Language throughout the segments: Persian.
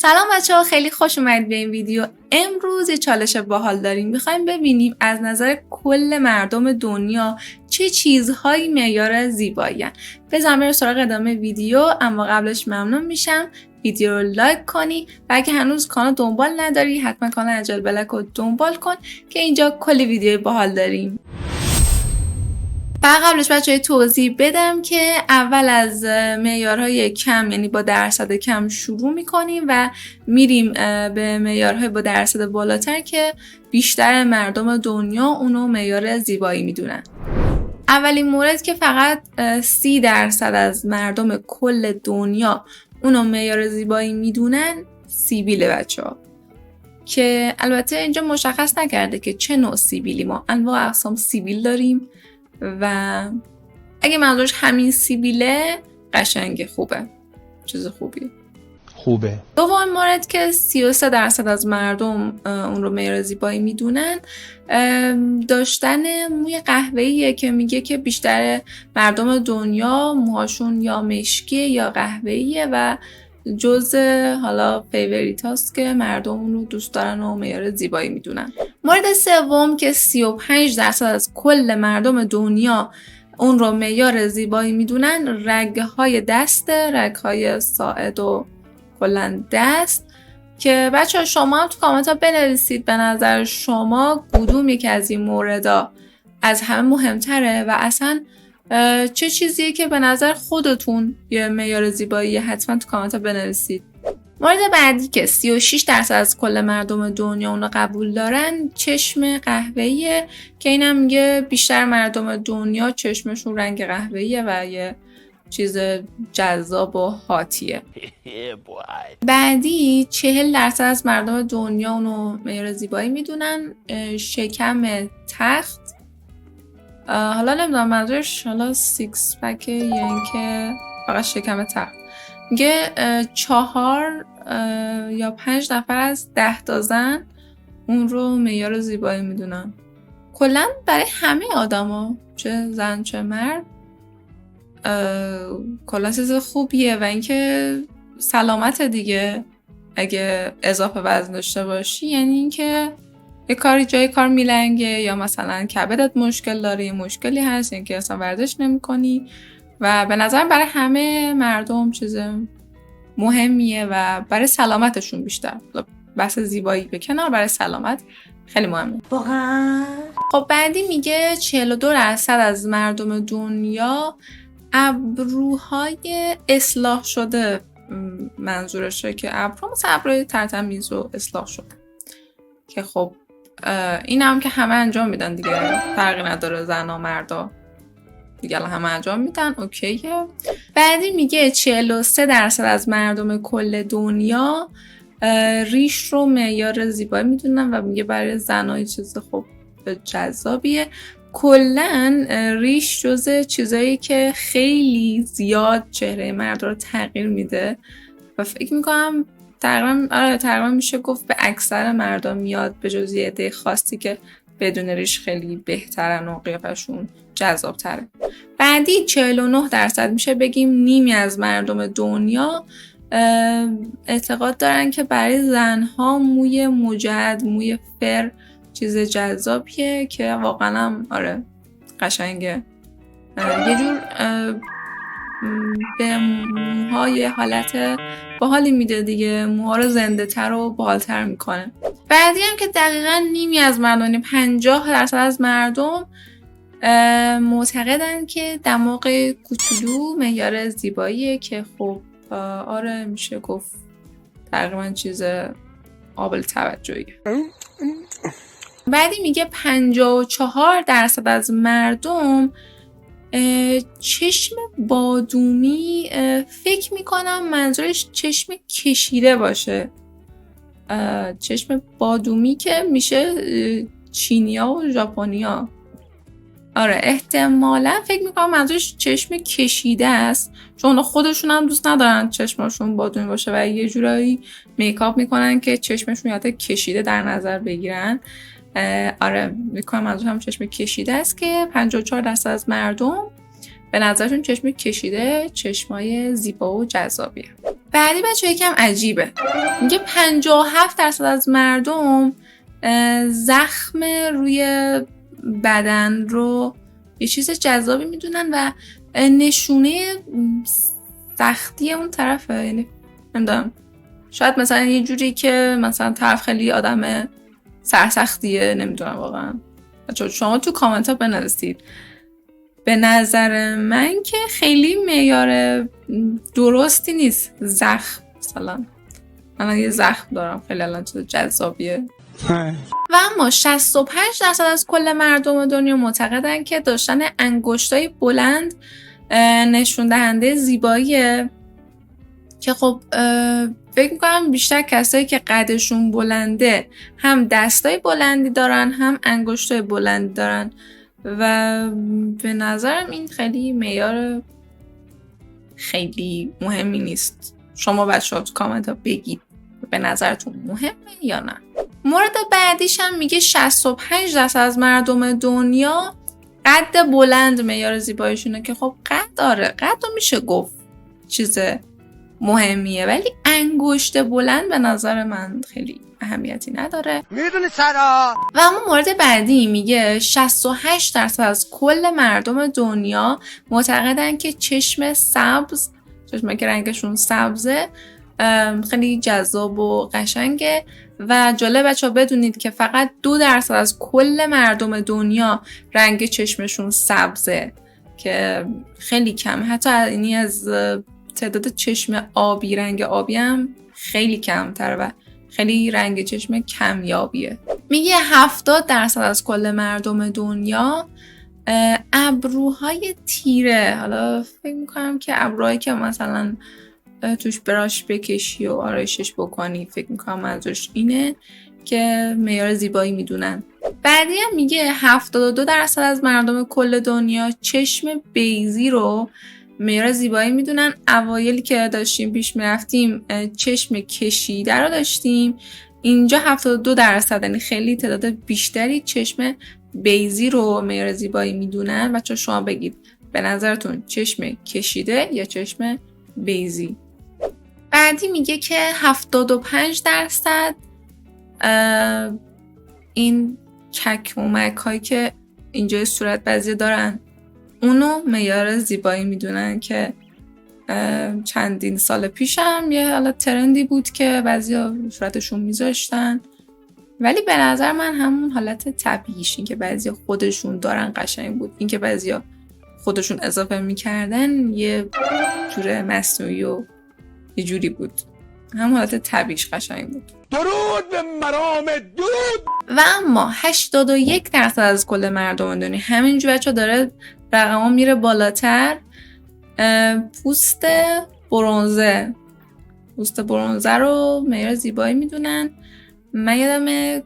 سلام بچه‌ها، خیلی خوش اومدید به این ویدیو. امروز یه چالش باحال داریم. می‌خوایم ببینیم از نظر کل مردم دنیا چه چیزهایی معیار زیبایی‌ان. بذارم بریم سراغ ادامه ویدیو، اما قبلش ممنون میشم ویدیو رو لایک کنی و اگه هنوز کانال دنبال نداری حتما کانال اجل بلک رو دنبال کن که اینجا کلی ویدیو باحال داریم. قبلش بچه‌ها توضیح بدم که اول از معیارهای کم، یعنی با درصد کم شروع میکنیم و میریم به معیارهای با درصد بالاتر که بیشتر مردم دنیا اونو معیار زیبایی میدونن. اولین مورد که فقط 30% از مردم کل دنیا اونو معیار زیبایی میدونن سیبیل بچه‌ها، که البته اینجا مشخص نکرده که چه نوع سیبیلی. ما انواع اقسام سیبیل داریم و اگه منظورش همین سیبیله قشنگه، خوبه، چیز خوبه. دوم مورد که 33% از مردم اون رو معیار زیبایی میدونن داشتن موی قهوه‌ایه، که میگه که بیشتر مردم دنیا موهاشون یا مشکیه یا قهوه‌ایه و جزء حالا فیوریت هاست که مردم اون رو دوست دارن و معیار زیبایی میدونن. مورد سوم که 35% از کل مردم دنیا اون رو معیار زیبایی میدونن رگ‌های دست، رگ‌های ساعد و کلاً دست، که بچه‌ها شما هم تو کامنت ها بنویسید به نظر شما کدوم یکی از این موردا از همه مهمتره و اصلا چه چیزیه که به نظر خودتون یه معیار زیبایی، حتما تو کامنت ها بنویسید. مورد بعدی که 36% از کل مردم دنیا اونو قبول دارن چشم قهوه‌ایه، که اینم میگه بیشتر مردم دنیا چشمشون رنگ قهوه‌ایه و یه چیز جذاب و هاتیه. بعدی 40% از مردم دنیا اونو معیار زیبایی میدونن شکم تخت. حالا نمیدونم منظورش حالا سیکس پک یا اینکه فقط شکم تخت. میگه 4 یا 5 نفر از 10 تا زن اون رو معیار زیبایی میدونن. کلا برای همه آدما، چه زن چه مرد، کلا چیز خوبیه و اینکه سلامت دیگه. اگه اضافه وزن داشته باشی یعنی اینکه یه کاری جای کار میلنگه، یا مثلا کبدت مشکل داره، یه مشکلی هست، یعنی که اصلا ورزش نمی‌کنی و به نظر برای همه مردم چیز مهمیه و برای سلامتشون بیشتر. بحث زیبایی به کنار، برای سلامت خیلی مهمه واقعا. خب بعدی میگه 42% از مردم دنیا ابروهای اصلاح شده منظورشه، که ابرو مثلا ابروی ترتمیز و اصلاح شده، که خب این هم که همه انجام میدن دیگه، فرقی نداره زن و مردا دیگه همه انجام میدن، اوکیه. بعدی میگه 43% از مردم کل دنیا ریش رو معیار زیبایی میدونن و میگه برای زنای چیز خب جذابیه. کلن ریش جزء چیزایی که خیلی زیاد چهره مرد رو تغییر میده و فکر میکنم تقریبا میشه گفت به اکثر مردم میاد، به جز یه عده خاصی که بدون ریش خیلی بهترن و قیافشون جذابتره. بعدی 49% میشه بگیم نیمی از مردم دنیا اعتقاد دارن که برای زنها موی مجعد، موی فر چیز جذابیه، که واقعا هم قشنگه. یه جور به موها یه حالت باحالی میده دیگه، موها رو زنده تر و باحالتر میکنه. بعدی هم که دقیقا نیمی از مردم، 50% از مردم معتقدن که دماغ کوچولو معیار زیباییه، که خب میشه گفت تقریبا چیز قابل توجهیه. بعدی میگه 54% از مردم چشم بادومی، فکر میکنم منظورش چشم کشیده باشه. چشم بادومی که میشه چینیا و ژاپنیا. احتمالا فکر میکنم منظورش چشم کشیده است، چون خودشون هم دوست ندارن چشمشون بادومی باشه و یه جورایی میکاپ میکنن که چشمشون یاد کشیده در نظر بگیرن. میکنم منظور هم چشم کشیده است، که 54% از مردم به نظرشون چشم کشیده چشمای زیبا و جذابیه. بعدی بچه یکم عجیبه، میگه 57% از مردم زخم روی بدن رو یه چیز جذابی میدونن و نشونه سختی اون طرفه. یعنی نمیدونم، شاید مثلا یه جوری که مثلا طرف خیلی آدم سرسختیه، نمیدونم واقعا. شما تو کامنت ها بنویسید. به نظر من که خیلی معیار درستی نیست زخم. مثلا من یه زخم دارم، خیلی الان چیز جذابیه. و اما 65% از کل مردم دنیا معتقدن که داشتن انگشتای بلند نشون دهنده زیباییه، که خب فکر میکنم بیشتر کسایی که قدشون بلنده هم دستای بلندی دارن هم انگشتای بلندی دارن و به نظرم این خیلی معیار خیلی مهمی نیست. شما بچه‌ها تو کامنت ها بگید به نظرتون مهمه یا نه. مورد بعدیش هم میگه 65% از مردم دنیا قد بلند معیار زیباییشونه، که خب قد رو میشه گفت چیز مهمیه، ولی انگشت بلند به نظر من خیلی اهمیتی نداره. میدونی سرا. و اما مورد بعدی میگه 68% از کل مردم دنیا معتقدن که چشم سبز، چشمه که رنگشون سبزه، خیلی جذاب و قشنگه. و جالب بچه ها بدونید که فقط 2% از کل مردم دنیا رنگ چشمشون سبزه، که خیلی کم. حتی اینی از تعداد چشم آبی، رنگ آبی هم خیلی کمتر و خیلی رنگ چشم کمیابیه. میگه 70% از کل مردم دنیا ابروهای تیره. حالا فکر میکنم که ابروهایی که مثلا توش براش بکشی و آرایشش بکنی، فکر میکنم منظورش اینه که معیار زیبایی میدونن. بعدی هم میگه 72% از مردم کل دنیا چشم بیضی رو معیار زیبایی میدونن. اوایلی که داشتیم پیش میرفتیم چشم کشیده رو داشتیم، اینجا 72%، یعنی خیلی تعداد بیشتری چشم بیضی رو معیار زیبایی میدونن. بچه شما بگید به نظرتون چشم کشیده یا چشم بیضی؟ بعدی میگه که 75% این چکمومک هایی که اینجای صورت بعضی دارن اونو معیار زیبایی میدونن، که چندین سال پیشم یه حالا ترندی بود که بعضیا صورتشون میذاشتن، ولی به نظر من همون حالت طبیعیش، این که بعضیا خودشون دارن قشنگ بود. این که بعضیا خودشون اضافه میکردن یه جور مصنوعی و یه جوری بود، همون حالت طبیعیش قشنگ بود. درود به مرام دود. و اما 81% از کل مردم دنیا همینجور بچه داره رقما میره بالاتر. پوست برنزه رو معیار زیبایی میدونن. من یادم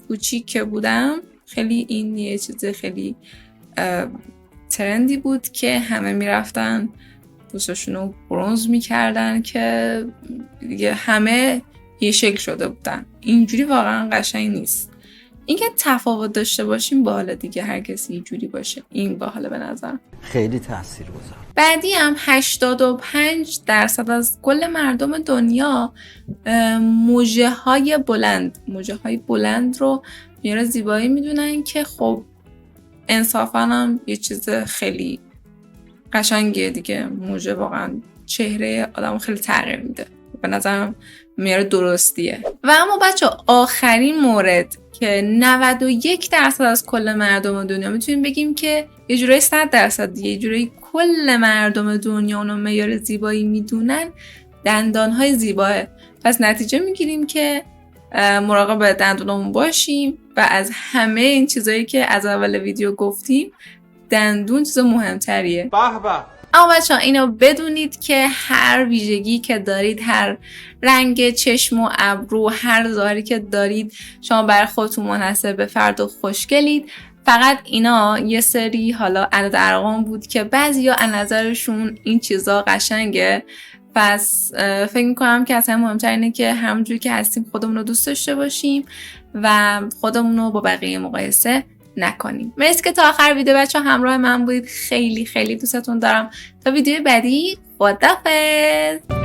کوچیک که بودم خیلی این یه چیز خیلی ترندی بود که همه میرفتن پوستشون رو برنز میکردن که همه یه شکل شده بودن. اینجوری واقعا قشنگ نیست. اینکه تفاوت داشته باشیم باحاله دیگه، هر کسی یه جوری باشه، این باحاله به نظر. خیلی تاثیرگذار. بعدی هم 85% از کل مردم دنیا موجه های بلند رو معیار زیبایی میدونن، که خب انصافا هم یه چیز خیلی قشنگیه دیگه. موجه واقعا چهره آدمو خیلی تغییر میده، به نظرم معیار درستیه. و اما بچه آخرین مورد که 91% از کل مردم دنیا میتونیم بگیم که یه جورایی 100%، یه جورایی کل مردم دنیا اونو معیار زیبایی میدونن، دندانهای زیباه. پس نتیجه میگیریم که مراقب دندونمون باشیم و از همه این چیزایی که از اول ویدیو گفتیم دندون چیز مهمتریه. به به. اما بچه‌ها اینو بدونید که هر ویژگی که دارید، هر رنگ چشم و ابرو، هر ظاهری که دارید، شما برای خودتون منحصر به فرد و خوشگلید. فقط اینا یه سری حالا عدد ارقام بود که بعضیا از نظرشون این چیزا قشنگه. پس فکر میکنم که اصلا مهمتر اینه که همونجوری که هستیم خودمون رو دوست داشته باشیم و خودمون رو با بقیه مقایسه نکنیم. مرسی که تا آخر ویدیو بچه همراه من بودید. خیلی خیلی دوستتون دارم. تا ویدیو بعدی خداحافظ.